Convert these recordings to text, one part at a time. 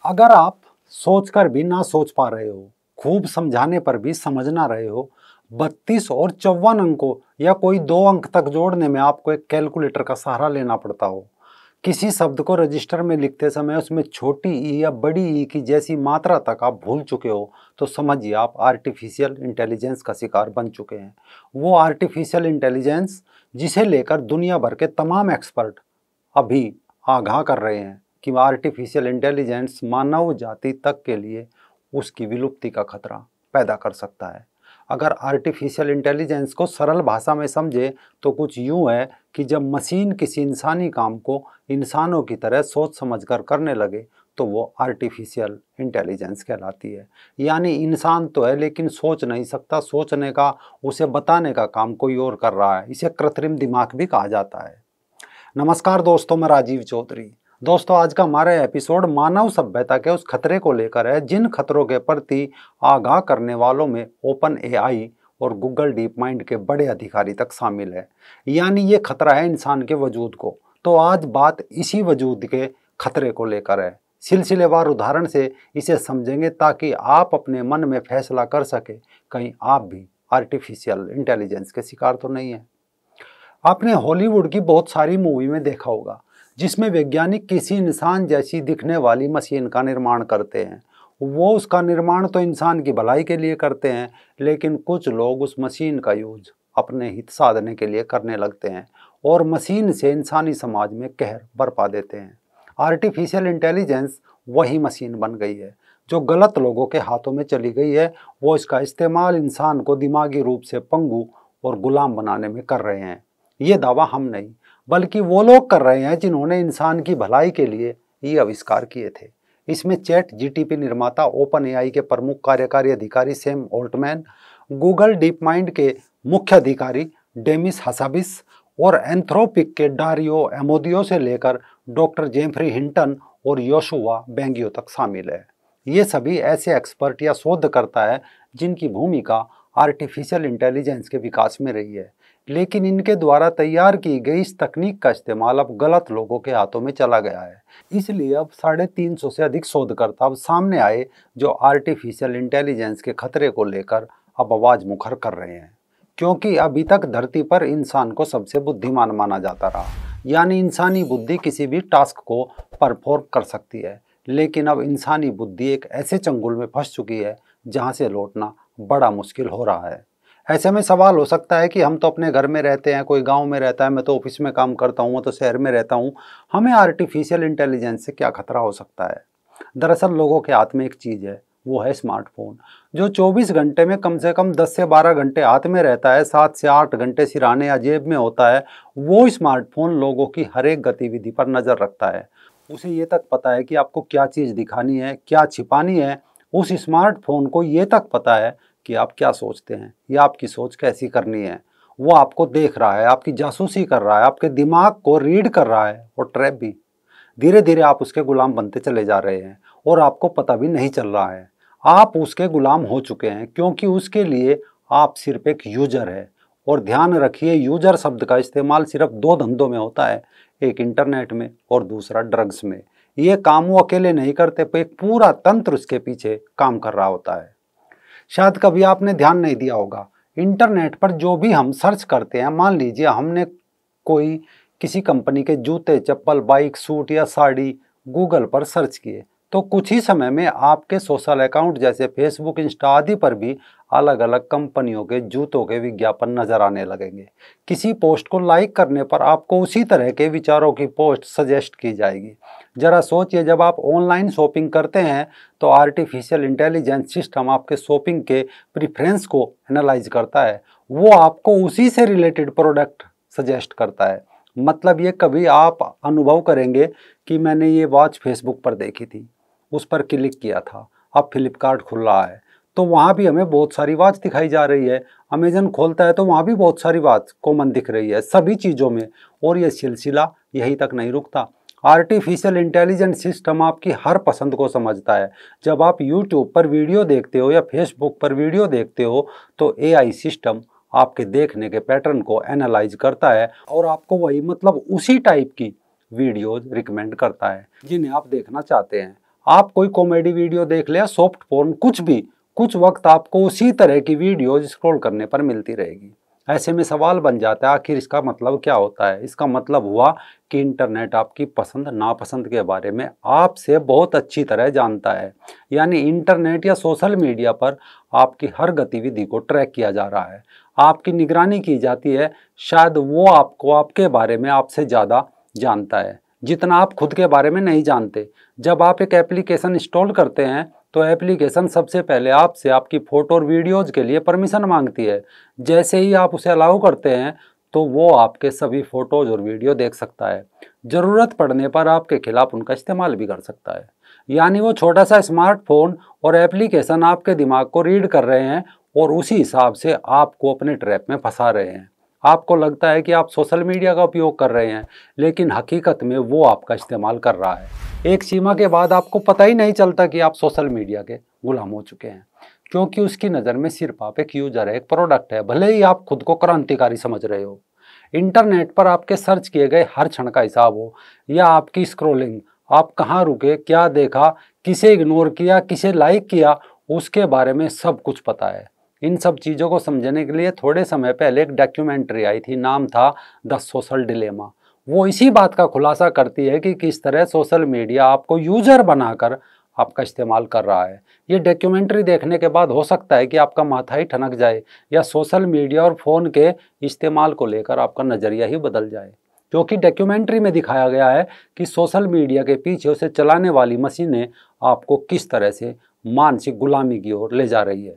अगर आप सोचकर भी ना सोच पा रहे हो, खूब समझाने पर भी समझ ना रहे हो, 32 और 54 अंकों या कोई 2 अंक तक जोड़ने में आपको एक कैलकुलेटर का सहारा लेना पड़ता हो, किसी शब्द को रजिस्टर में लिखते समय उसमें छोटी ई या बड़ी ई की जैसी मात्रा तक आप भूल चुके हो, तो समझिए आप आर्टिफिशियल इंटेलिजेंस का शिकार बन चुके हैं। वो आर्टिफिशियल इंटेलिजेंस जिसे लेकर दुनिया भर के तमाम एक्सपर्ट अभी आगाह कर रहे हैं कि आर्टिफिशियल इंटेलिजेंस मानव जाति तक के लिए उसकी विलुप्ति का खतरा पैदा कर सकता है। अगर आर्टिफिशियल इंटेलिजेंस को सरल भाषा में समझे तो कुछ यूं है कि जब मशीन किसी इंसानी काम को इंसानों की तरह सोच समझकर करने लगे तो वो आर्टिफिशियल इंटेलिजेंस कहलाती है। यानी इंसान तो है लेकिन सोच नहीं सकता, सोचने का, उसे बताने का काम कोई और कर रहा है। इसे कृत्रिम दिमाग भी कहा जाता है। नमस्कार दोस्तों, मैं राजीव चौधरी। दोस्तों, आज का हमारा एपिसोड मानव सभ्यता के उस खतरे को लेकर है जिन खतरों के प्रति आगाह करने वालों में ओपन एआई और गूगल डीप माइंड के बड़े अधिकारी तक शामिल है। यानी ये खतरा है इंसान के वजूद को। तो आज बात इसी वजूद के खतरे को लेकर है। सिलसिलेवार उदाहरण से इसे समझेंगे ताकि आप अपने मन में फैसला कर सके कहीं आप भी आर्टिफिशियल इंटेलिजेंस के शिकार तो नहीं है। आपने हॉलीवुड की बहुत सारी मूवी में देखा होगा जिसमें वैज्ञानिक किसी इंसान जैसी दिखने वाली मशीन का निर्माण करते हैं। वो उसका निर्माण तो इंसान की भलाई के लिए करते हैं, लेकिन कुछ लोग उस मशीन का यूज अपने हित साधने के लिए करने लगते हैं और मशीन से इंसानी समाज में कहर बरपा देते हैं। आर्टिफिशियल इंटेलिजेंस वही मशीन बन गई है जो गलत लोगों के हाथों में चली गई है। वो इसका इस्तेमाल इंसान को दिमागी रूप से पंगु और गुलाम बनाने में कर रहे हैं। ये दावा हम नहीं बल्कि वो लोग कर रहे हैं जिन्होंने इंसान की भलाई के लिए ये आविष्कार किए थे। इसमें चैट जीटीपी निर्माता ओपन एआई के प्रमुख कार्यकारी अधिकारी Sam Altman, Google deep mind के मुख्य अधिकारी डेमिस हसाबिस और एंथ्रोपिक के डारियो एमोदियो से लेकर डॉक्टर जेफरी हिंटन और योशुआ बेंगियो तक शामिल है। ये सभी ऐसे एक्सपर्ट या शोधकर्ता है जिनकी भूमिका आर्टिफिशियल इंटेलिजेंस के विकास में रही है, लेकिन इनके द्वारा तैयार की गई इस तकनीक का इस्तेमाल अब गलत लोगों के हाथों में चला गया है। इसलिए अब 350 से अधिक शोधकर्ता अब सामने आए जो आर्टिफिशियल इंटेलिजेंस के खतरे को लेकर अब आवाज मुखर कर रहे हैं। क्योंकि अभी तक धरती पर इंसान को सबसे बुद्धिमान माना जाता रहा, यानी इंसानी बुद्धि किसी भी टास्क को परफॉर्म कर सकती है। लेकिन अब इंसानी बुद्धि एक ऐसे चंगुल में फंस चुकी है जहां से लौटना बड़ा मुश्किल हो रहा है। ऐसे में सवाल हो सकता है कि हम तो अपने घर में रहते हैं, कोई गांव में रहता है, मैं तो ऑफिस में काम करता हूँ, मैं तो शहर में रहता हूँ, हमें आर्टिफिशियल इंटेलिजेंस से क्या खतरा हो सकता है। दरअसल लोगों के हाथ में एक चीज़ है, वो है स्मार्टफोन, जो 24 घंटे में कम से कम 10 से 12 घंटे हाथ में रहता है, 7 से 8 घंटे सिरहाने या जेब में होता है। वो स्मार्टफोन लोगों की हर एक गतिविधि पर नज़र रखता है। उसे ये तक पता है कि आपको क्या चीज़ दिखानी है, क्या छिपानी है। उस स्मार्टफोन को ये तक पता है कि आप क्या सोचते हैं या आपकी सोच कैसी करनी है। वो आपको देख रहा है, आपकी जासूसी कर रहा है, आपके दिमाग को रीड कर रहा है और ट्रैप भी। धीरे धीरे आप उसके गुलाम बनते चले जा रहे हैं और आपको पता भी नहीं चल रहा है। आप उसके गुलाम हो चुके हैं क्योंकि उसके लिए आप सिर्फ एक यूजर है। और ध्यान रखिए, यूजर शब्द का इस्तेमाल सिर्फ 2 धंधों में होता है, एक इंटरनेट में और दूसरा ड्रग्स में। ये काम वो अकेले नहीं करते, एक पूरा तंत्र उसके पीछे काम कर रहा होता है। शायद कभी आपने ध्यान नहीं दिया होगा, इंटरनेट पर जो भी हम सर्च करते हैं, मान लीजिए हमने कोई किसी कंपनी के जूते, चप्पल, बाइक, सूट या साड़ी गूगल पर सर्च किए तो कुछ ही समय में आपके सोशल अकाउंट जैसे फेसबुक, इंस्टा आदि पर भी अलग अलग कंपनियों के जूतों के विज्ञापन नजर आने लगेंगे। किसी पोस्ट को लाइक करने पर आपको उसी तरह के विचारों की पोस्ट सजेस्ट की जाएगी। जरा सोचिए, जब आप ऑनलाइन शॉपिंग करते हैं तो आर्टिफिशियल इंटेलिजेंस सिस्टम आपके शॉपिंग के प्रेफरेंस को एनालाइज करता है। वो आपको उसी से रिलेटेड प्रोडक्ट सजेस्ट करता है। मतलब ये कभी आप अनुभव करेंगे कि मैंने ये वॉच फेसबुक पर देखी थी, उस पर क्लिक किया था, अब फ्लिपकार्ट खुल रहा है तो वहाँ भी हमें बहुत सारी वॉच दिखाई जा रही है। अमेजन खोलता है तो वहाँ भी बहुत सारी वॉच कॉमन दिख रही है सभी चीज़ों में। और ये सिलसिला यहीं तक नहीं रुकता। आर्टिफिशियल इंटेलिजेंट सिस्टम आपकी हर पसंद को समझता है। जब आप यूट्यूब पर वीडियो देखते हो या फेसबुक पर वीडियो देखते हो तो एआई सिस्टम आपके देखने के पैटर्न को एनालाइज करता है और आपको वही, मतलब उसी टाइप की वीडियोज रिकमेंड करता है जिन्हें आप देखना चाहते हैं। आप कोई कॉमेडी वीडियो देख ले या सॉफ्ट पोर्न, कुछ भी, कुछ वक्त आपको उसी तरह की वीडियो स्क्रॉल करने पर मिलती रहेगी। ऐसे में सवाल बन जाता है, आखिर इसका मतलब क्या होता है? इसका मतलब हुआ कि इंटरनेट आपकी पसंद नापसंद के बारे में आपसे बहुत अच्छी तरह जानता है। यानी इंटरनेट या सोशल मीडिया पर आपकी हर गतिविधि को ट्रैक किया जा रहा है, आपकी निगरानी की जाती है। शायद वो आपको आपके बारे में आपसे ज़्यादा जानता है जितना आप खुद के बारे में नहीं जानते। जब आप एक एप्लीकेशन इंस्टॉल करते हैं तो एप्लीकेशन सबसे पहले आपसे आपकी फ़ोटो और वीडियोज़ के लिए परमिशन मांगती है। जैसे ही आप उसे अलाउ करते हैं तो वो आपके सभी फ़ोटोज़ और वीडियो देख सकता है। ज़रूरत पड़ने पर आपके खिलाफ उनका इस्तेमाल भी कर सकता है। यानी वो छोटा सा स्मार्टफोन और एप्लीकेशन आपके दिमाग को रीड कर रहे हैं और उसी हिसाब से आपको अपने ट्रैप में फंसा रहे हैं। आपको लगता है कि आप सोशल मीडिया का उपयोग कर रहे हैं, लेकिन हकीकत में वो आपका इस्तेमाल कर रहा है। एक सीमा के बाद आपको पता ही नहीं चलता कि आप सोशल मीडिया के गुलाम हो चुके हैं, क्योंकि उसकी नज़र में सिर्फ आप एक यूजर है, एक प्रोडक्ट है, भले ही आप खुद को क्रांतिकारी समझ रहे हो। इंटरनेट पर आपके सर्च किए गए हर क्षण का हिसाब हो या आपकी स्क्रोलिंग, आप कहाँ रुके, क्या देखा, किसे इग्नोर किया, किसे लाइक किया, उसके बारे में सब कुछ पता है। इन सब चीज़ों को समझने के लिए थोड़े समय पहले एक डॉक्यूमेंट्री आई थी, नाम था द सोशल डिलेमा। वो इसी बात का खुलासा करती है कि किस तरह सोशल मीडिया आपको यूजर बनाकर आपका इस्तेमाल कर रहा है। ये डॉक्यूमेंट्री देखने के बाद हो सकता है कि आपका माथा ही ठनक जाए या सोशल मीडिया और फ़ोन के इस्तेमाल को लेकर आपका नज़रिया ही बदल जाए। क्योंकि डॉक्यूमेंट्री में दिखाया गया है कि सोशल मीडिया के पीछे उसे चलाने वाली मशीनें आपको किस तरह से मानसिक गुलामी की ओर ले जा रही है।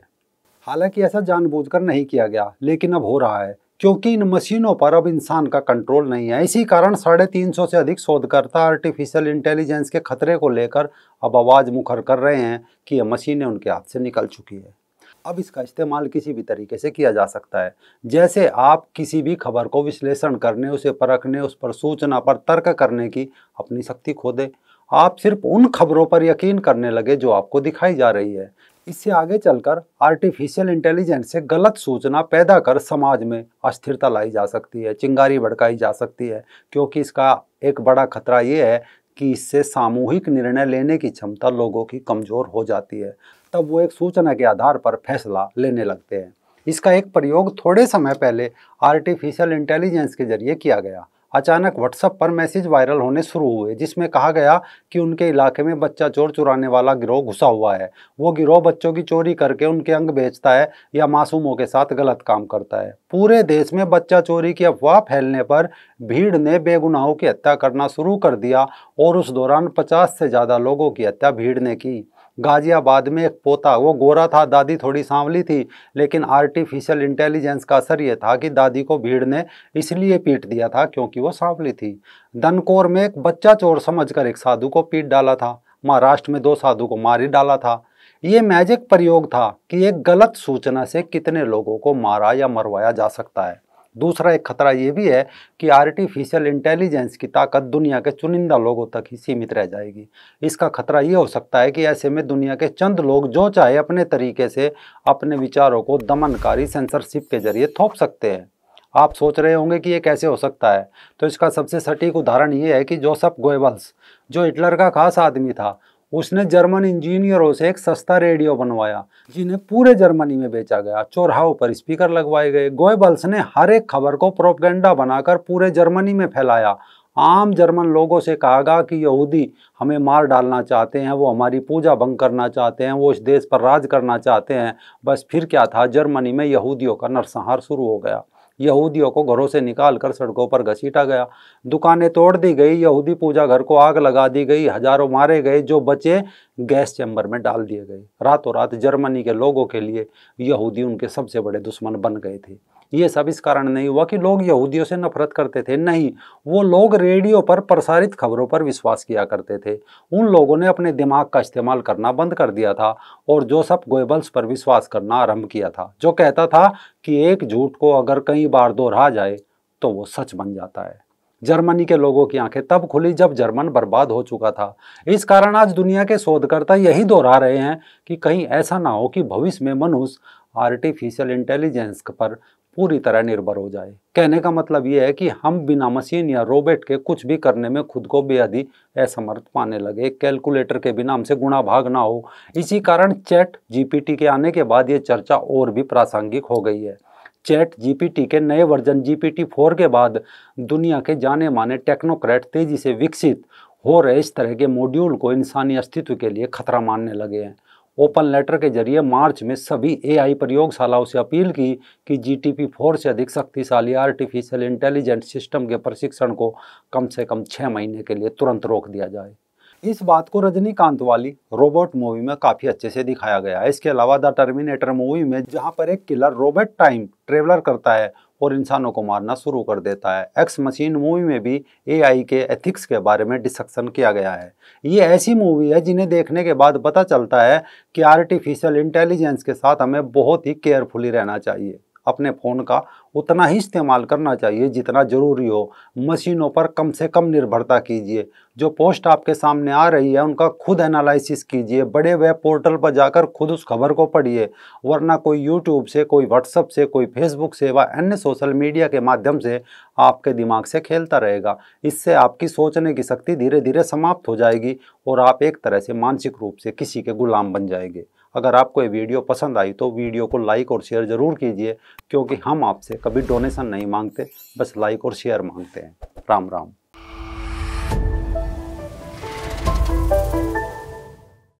हालांकि ऐसा जानबूझकर नहीं किया गया, लेकिन अब हो रहा है, क्योंकि इन मशीनों पर अब इंसान का कंट्रोल नहीं है। इसी कारण 350 से अधिक शोधकर्ता आर्टिफिशियल इंटेलिजेंस के खतरे को लेकर अब आवाज़ मुखर कर रहे हैं कि यह मशीनें उनके हाथ से निकल चुकी है। अब इसका इस्तेमाल किसी भी तरीके से किया जा सकता है। जैसे आप किसी भी खबर को विश्लेषण करने, उसे परखने, उस पर सूचना पर तर्क करने की अपनी शक्ति खो दे। आप सिर्फ उन खबरों पर यकीन करने लगे जो आपको दिखाई जा रही है। इससे आगे चलकर आर्टिफिशियल इंटेलिजेंस से गलत सूचना पैदा कर समाज में अस्थिरता लाई जा सकती है, चिंगारी भड़काई जा सकती है। क्योंकि इसका एक बड़ा खतरा ये है कि इससे सामूहिक निर्णय लेने की क्षमता लोगों की कमज़ोर हो जाती है। तब वो एक सूचना के आधार पर फैसला लेने लगते हैं। इसका एक प्रयोग थोड़े समय पहले आर्टिफिशियल इंटेलिजेंस के जरिए किया गया। अचानक व्हाट्सएप पर मैसेज वायरल होने शुरू हुए जिसमें कहा गया कि उनके इलाके में बच्चा चोर चुराने वाला गिरोह घुसा हुआ है। वो गिरोह बच्चों की चोरी करके उनके अंग बेचता है या मासूमों के साथ गलत काम करता है। पूरे देश में बच्चा चोरी की अफवाह फैलने पर भीड़ ने बेगुनाहों की हत्या करना शुरू कर दिया और उस दौरान 50 से ज़्यादा लोगों की हत्या भीड़ ने की। गाजियाबाद में एक पोता, वो गोरा था, दादी थोड़ी सांवली थी, लेकिन आर्टिफिशियल इंटेलिजेंस का असर ये था कि दादी को भीड़ ने इसलिए पीट दिया था क्योंकि वो सांवली थी। दनकोर में एक बच्चा चोर समझकर एक साधु को पीट डाला था। महाराष्ट्र में 2 साधु को मार ही डाला था। ये मैजिक प्रयोग था कि एक गलत सूचना से कितने लोगों को मारा या मरवाया जा सकता है। दूसरा एक खतरा ये भी है कि आर्टिफिशियल इंटेलिजेंस की ताकत दुनिया के चुनिंदा लोगों तक ही सीमित रह जाएगी। इसका खतरा ये हो सकता है कि ऐसे में दुनिया के चंद लोग जो चाहे अपने तरीके से अपने विचारों को दमनकारी सेंसरशिप के जरिए थोप सकते हैं। आप सोच रहे होंगे कि ये कैसे हो सकता है, तो इसका सबसे सटीक उदाहरण ये है कि जोसेफ गोएबल्स, जो हिटलर का खास आदमी था, उसने जर्मन इंजीनियरों से एक सस्ता रेडियो बनवाया जिन्हें पूरे जर्मनी में बेचा गया। चौराहों पर स्पीकर लगवाए गए। गोएबल्स ने हर एक खबर को प्रोपेगेंडा बनाकर पूरे जर्मनी में फैलाया। आम जर्मन लोगों से कहा कि यहूदी हमें मार डालना चाहते हैं, वो हमारी पूजा भंग करना चाहते हैं, वो इस देश पर राज करना चाहते हैं। बस फिर क्या था, जर्मनी में यहूदियों का नरसंहार शुरू हो गया। यहूदियों को घरों से निकालकर सड़कों पर घसीटा गया, दुकानें तोड़ दी गई, यहूदी पूजा घर को आग लगा दी गई, हजारों मारे गए, जो बचे गैस चैम्बर में डाल दिए गए। रातों रात जर्मनी के लोगों के लिए यहूदी उनके सबसे बड़े दुश्मन बन गए थे। ये सब इस कारण नहीं हुआ कि लोग यहूदियों से नफरत करते थे, नहीं, वो लोग रेडियो पर प्रसारित खबरों पर विश्वास किया करते थे। उन लोगों ने अपने दिमाग का इस्तेमाल करना बंद कर दिया था और जोसेफ गोएबल्स पर विश्वास करना आरंभ किया था, जो कहता था कि एक झूठ को अगर कई बार दोहरा जाए तो वो सच बन जाता है। जर्मनी के लोगों की आंखें तब खुली जब जर्मन बर्बाद हो चुका था। इस कारण आज दुनिया के शोधकर्ता यही दोहरा रहे हैं कि कहीं ऐसा ना हो कि भविष्य में मनुष्य आर्टिफिशियल इंटेलिजेंस पर पूरी तरह निर्भर हो जाए। कहने का मतलब ये है कि हम बिना मशीन या रोबोट के कुछ भी करने में खुद को बेहद ही असमर्थ पाने लगे। कैलकुलेटर के बिना हमसे गुणा भाग ना हो। इसी कारण चैट जीपीटी के आने के बाद ये चर्चा और भी प्रासंगिक हो गई है। चैट जीपीटी के नए वर्जन GPT-4 के बाद दुनिया के जाने माने टेक्नोक्रेट तेजी से विकसित हो रहे इस तरह के मॉड्यूल को इंसानी अस्तित्व के लिए खतरा मानने लगे हैं। ओपन लेटर के जरिए मार्च में सभी AI प्रयोगशालाओं से अपील की कि GPT-4 से अधिक शक्तिशाली आर्टिफिशियल इंटेलिजेंस सिस्टम के प्रशिक्षण को कम से कम 6 महीने के लिए तुरंत रोक दिया जाए। इस बात को रजनीकांत वाली रोबोट मूवी में काफी अच्छे से दिखाया गया है। इसके अलावा द टर्मिनेटर मूवी में जहां पर एक किलर रोबोट टाइम ट्रेवलर करता है और इंसानों को मारना शुरू कर देता है। एक्स मशीन मूवी में भी AI के एथिक्स के बारे में डिस्कशन किया गया है। ये ऐसी मूवी है जिन्हें देखने के बाद पता चलता है कि आर्टिफिशियल इंटेलिजेंस के साथ हमें बहुत ही केयरफुली रहना चाहिए। अपने फ़ोन का उतना ही इस्तेमाल करना चाहिए जितना ज़रूरी हो। मशीनों पर कम से कम निर्भरता कीजिए। जो पोस्ट आपके सामने आ रही है उनका खुद एनालिसिस कीजिए। बड़े वेब पोर्टल पर जाकर खुद उस खबर को पढ़िए, वरना कोई यूट्यूब से, कोई व्हाट्सएप से, कोई फेसबुक से व अन्य सोशल मीडिया के माध्यम से आपके दिमाग से खेलता रहेगा। इससे आपकी सोचने की शक्ति धीरे धीरे समाप्त हो जाएगी और आप एक तरह से मानसिक रूप से किसी के गुलाम बन जाएंगे। अगर आपको ये वीडियो पसंद आई तो वीडियो को लाइक और शेयर ज़रूर कीजिए, क्योंकि हम आपसे कभी डोनेशन नहीं मांगते, बस लाइक और शेयर मांगते हैं। राम राम।